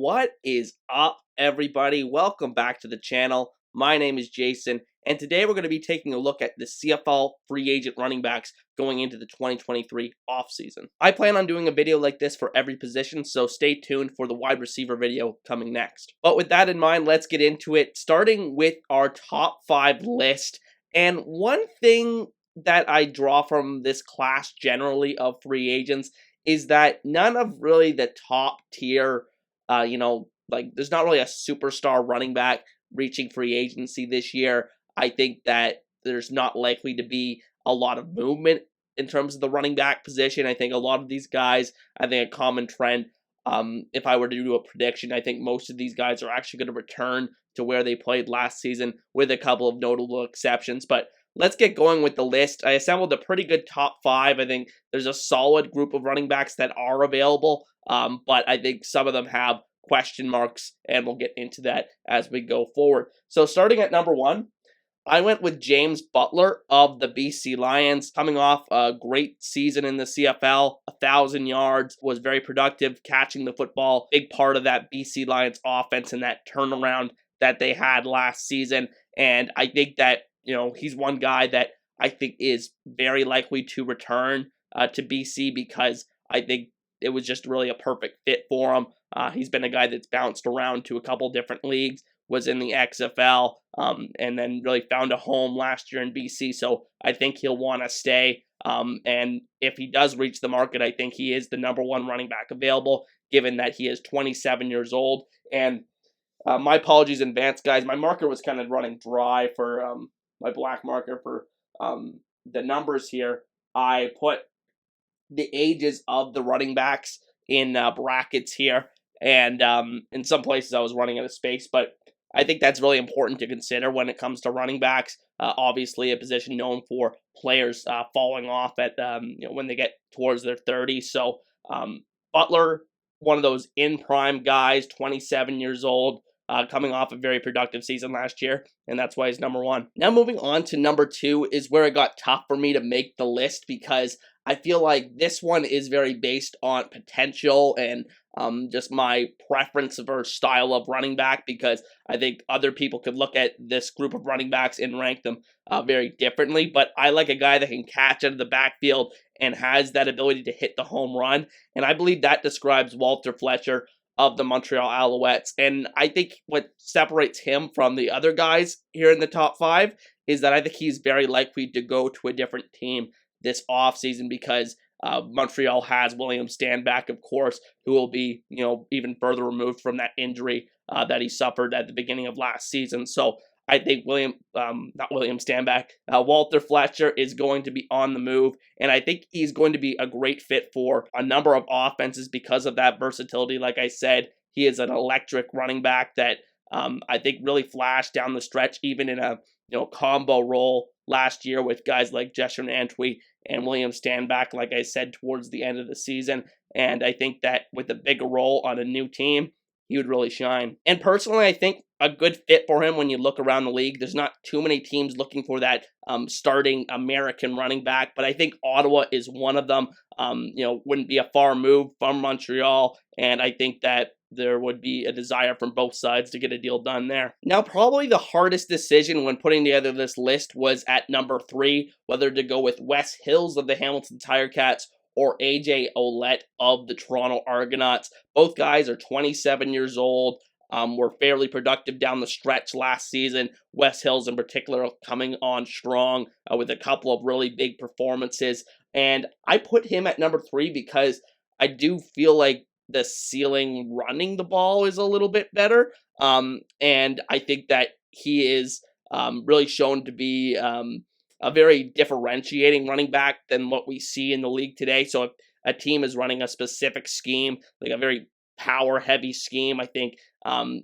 What is up, everybody? Welcome back to the channel. My name is Jason, and today we're going to be taking a look at the CFL free agent running backs going into the 2023 offseason. I plan on doing a video like this for every position, so stay tuned for the wide receiver video coming next. But with that in mind, let's get into it, starting with our top 5 list. And one thing that I draw from this class generally of free agents is that none of really the top tier, there's not really a superstar running back reaching free agency this year. I think that there's not likely to be a lot of movement in terms of the running back position. I think a lot of these guys, I think a common trend, if I were to do a prediction, I think most of these guys are actually going to return to where they played last season with a couple of notable exceptions. But let's get going with the list. I assembled a pretty good top 5. I think there's a solid group of running backs that are available, but I think some of them have question marks, and we'll get into that as we go forward. So starting at number 1, I went with James Butler of the BC Lions, coming off a great season in the CFL, 1,000 yards, was very productive catching the football, big part of that BC Lions offense and that turnaround that they had last season. And I think that, he's one guy that I think is very likely to return to BC because I think it was just really a perfect fit for him. He's been a guy that's bounced around to a couple different leagues, was in the XFL, and then really found a home last year in BC. So I think he'll want to stay. And if he does reach the market, I think he is the number 1 running back available, given that he is 27 years old. And my apologies in advance, guys. My marker was kind of running dry for my black marker for the numbers here. I put the ages of the running backs in brackets here, and in some places I was running out of space, but I think that's really important to consider when it comes to running backs. Obviously, a position known for players falling off at when they get towards their 30s. So Butler, one of those in prime guys, 27 years old, coming off a very productive season last year, and that's why he's number 1. Now moving on to number 2 is where it got tough for me to make the list, because I feel like this one is very based on potential and just my preference for style of running back, because I think other people could look at this group of running backs and rank them very differently. But I like a guy that can catch out of the backfield and has that ability to hit the home run, and I believe that describes Walter Fletcher of the Montreal Alouettes. And I think what separates him from the other guys here in the top 5 is that I think he's very likely to go to a different team this offseason, because Montreal has William Stanback, of course, who will be, even further removed from that injury that he suffered at the beginning of last season. So I think Walter Fletcher is going to be on the move, and I think he's going to be a great fit for a number of offenses because of that versatility. Like I said, he is an electric running back that I think really flashed down the stretch, even in a combo role last year with guys like Jesher Antwi and William Stanback, like I said, towards the end of the season. And I think that with a bigger role on a new team, he would really shine. And personally, I think a good fit for him when you look around the league. There's not too many teams looking for that starting American running back, but I think Ottawa is one of them. Wouldn't be a far move from Montreal, and I think that there would be a desire from both sides to get a deal done there. Now, probably the hardest decision when putting together this list was at number 3, whether to go with Wes Hills of the Hamilton Tiger-Cats or AJ Ouellette of the Toronto Argonauts. Both guys are 27 years old, were fairly productive down the stretch last season. Wes Hills in particular coming on strong with a couple of really big performances. And I put him at number 3 because I do feel like the ceiling running the ball is a little bit better. And I think that he is really shown to be a very differentiating running back than what we see in the league today. So if a team is running a specific scheme, like a very power-heavy scheme, I think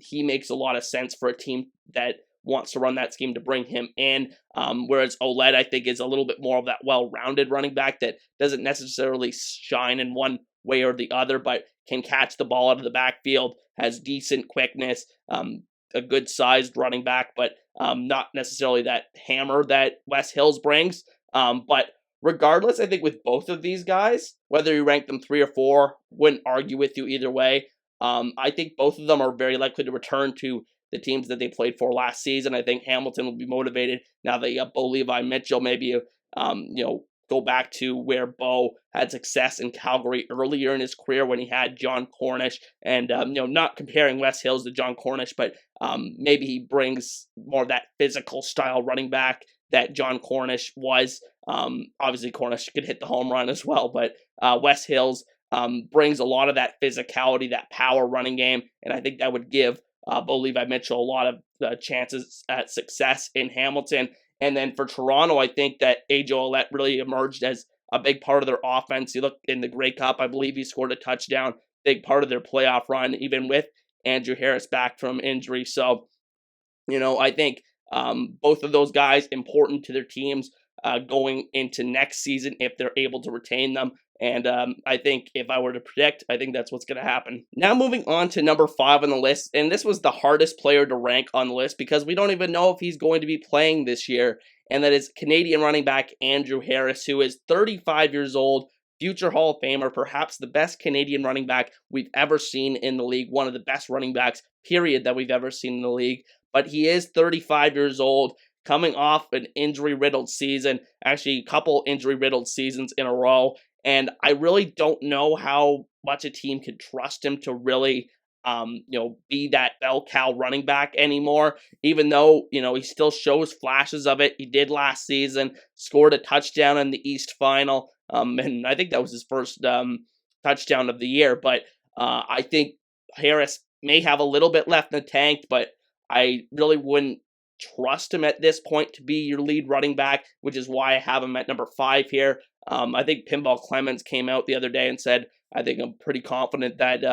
he makes a lot of sense for a team that wants to run that scheme to bring him in. Whereas Ouellette, I think, is a little bit more of that well-rounded running back that doesn't necessarily shine in one way or the other, but can catch the ball out of the backfield, has decent quickness, a good-sized running back, but not necessarily that hammer that Wes Hills brings. But regardless, I think with both of these guys, whether you rank them 3 or 4, wouldn't argue with you either way. I think both of them are very likely to return to the teams that they played for last season. I think Hamilton will be motivated now that you have Bo Levi Mitchell, maybe go back to where Bo had success in Calgary earlier in his career when he had John Cornish, and not comparing Wes Hills to John Cornish, but maybe he brings more of that physical style running back that John Cornish was. Obviously, Cornish could hit the home run as well, but Wes Hills brings a lot of that physicality, that power running game, and I think that would give Bo Levi Mitchell a lot of chances at success in Hamilton. And then for Toronto, I think that A.J. Ouellette really emerged as a big part of their offense. You look in the Grey Cup, I believe he scored a touchdown, big part of their playoff run, even with Andrew Harris back from injury. So, I think both of those guys important to their teams going into next season if they're able to retain them. And I think if I were to predict, I think that's what's going to happen. Now moving on to number 5 on the list, and this was the hardest player to rank on the list because we don't even know if he's going to be playing this year, and that is Canadian running back Andrew Harris, who is 35 years old, future Hall of Famer, perhaps the best Canadian running back we've ever seen in the league, one of the best running backs, period, that we've ever seen in the league. But he is 35 years old, coming off an injury-riddled season, actually a couple injury-riddled seasons in a row, and I really don't know how much a team could trust him to really, be that bell cow running back anymore, even though, he still shows flashes of it. He did last season, scored a touchdown in the East Final, and I think that was his first touchdown of the year, but I think Harris may have a little bit left in the tank, but I really wouldn't trust him at this point to be your lead running back, which is why I have him at number 5 here. I think Pinball Clemens came out the other day and said, I think I'm pretty confident that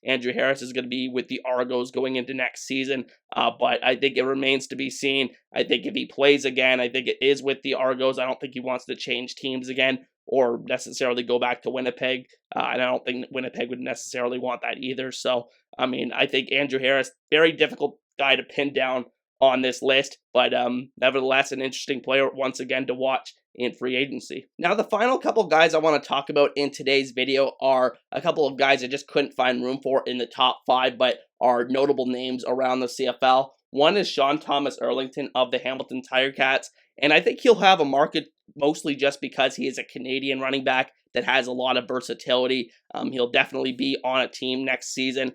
Andrew Harris is going to be with the Argos going into next season, but I think it remains to be seen. I think if he plays again, I think it is with the Argos. I don't think he wants to change teams again or necessarily go back to Winnipeg, and I don't think Winnipeg would necessarily want that either. So, I think Andrew Harris, very difficult guy to pin down on this list, but nevertheless, an interesting player once again to watch in free agency. Now, the final couple of guys I want to talk about in today's video are a couple of guys I just couldn't find room for in the top 5, but are notable names around the CFL. One is Sean Thomas Erlington of the Hamilton Tiger Cats, and I think he'll have a market mostly just because he is a Canadian running back that has a lot of versatility. He'll definitely be on a team next season.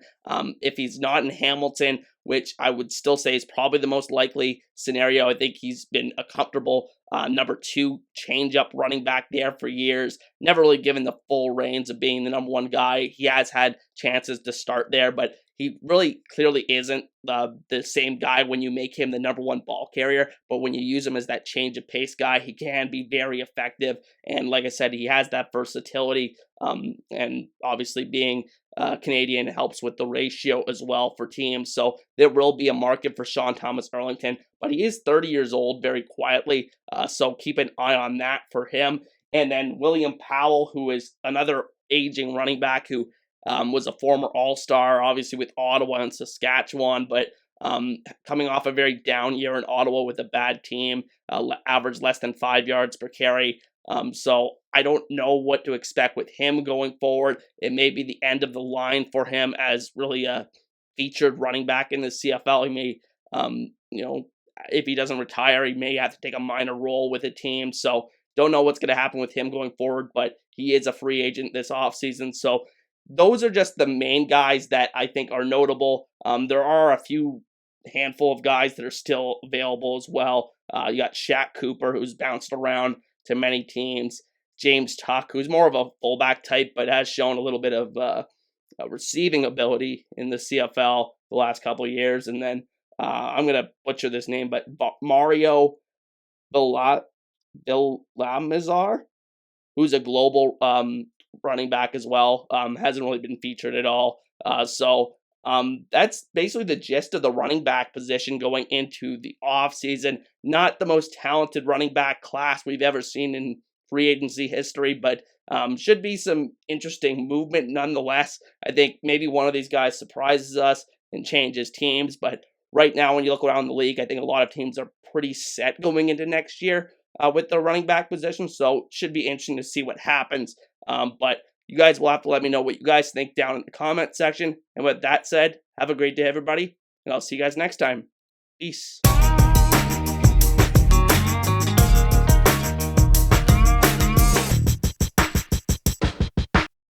If he's not in Hamilton, which I would still say is probably the most likely scenario, I think he's been a comfortable number 2 change-up running back there for years. Never really given the full reins of being the number 1 guy. He has had chances to start there, but he really clearly isn't the same guy when you make him the number 1 ball carrier, but when you use him as that change of pace guy, he can be very effective, and like I said, he has that versatility, and obviously being Canadian helps with the ratio as well for teams, so there will be a market for Sean Thomas Erlington, but he is 30 years old very quietly, so keep an eye on that for him. And then William Powell, who is another aging running back who was a former All-Star, obviously with Ottawa and Saskatchewan, but coming off a very down year in Ottawa with a bad team, averaged less than 5 yards per carry. So I don't know what to expect with him going forward. It may be the end of the line for him as really a featured running back in the CFL. He may, if he doesn't retire, he may have to take a minor role with a team. So don't know what's going to happen with him going forward, but he is a free agent this offseason. So those are just the main guys that I think are notable. There are a few handful of guys that are still available as well. You got Shaq Cooper, who's bounced around to many teams. James Tuck, who's more of a fullback type, but has shown a little bit of receiving ability in the CFL the last couple of years. And then I'm going to butcher this name, but Mario Villamizar, who's a global running back as well, hasn't really been featured at all. So that's basically the gist of the running back position going into the offseason. Not the most talented running back class we've ever seen in free agency history, but should be some interesting movement nonetheless. I think maybe one of these guys surprises us and changes teams, but right now when you look around the league, I think a lot of teams are pretty set going into next year with the running back position, so it should be interesting to see what happens. But You guys will have to let me know what you guys think down in the comment section. And with that said, have a great day, everybody, and I'll see you guys next time. Peace.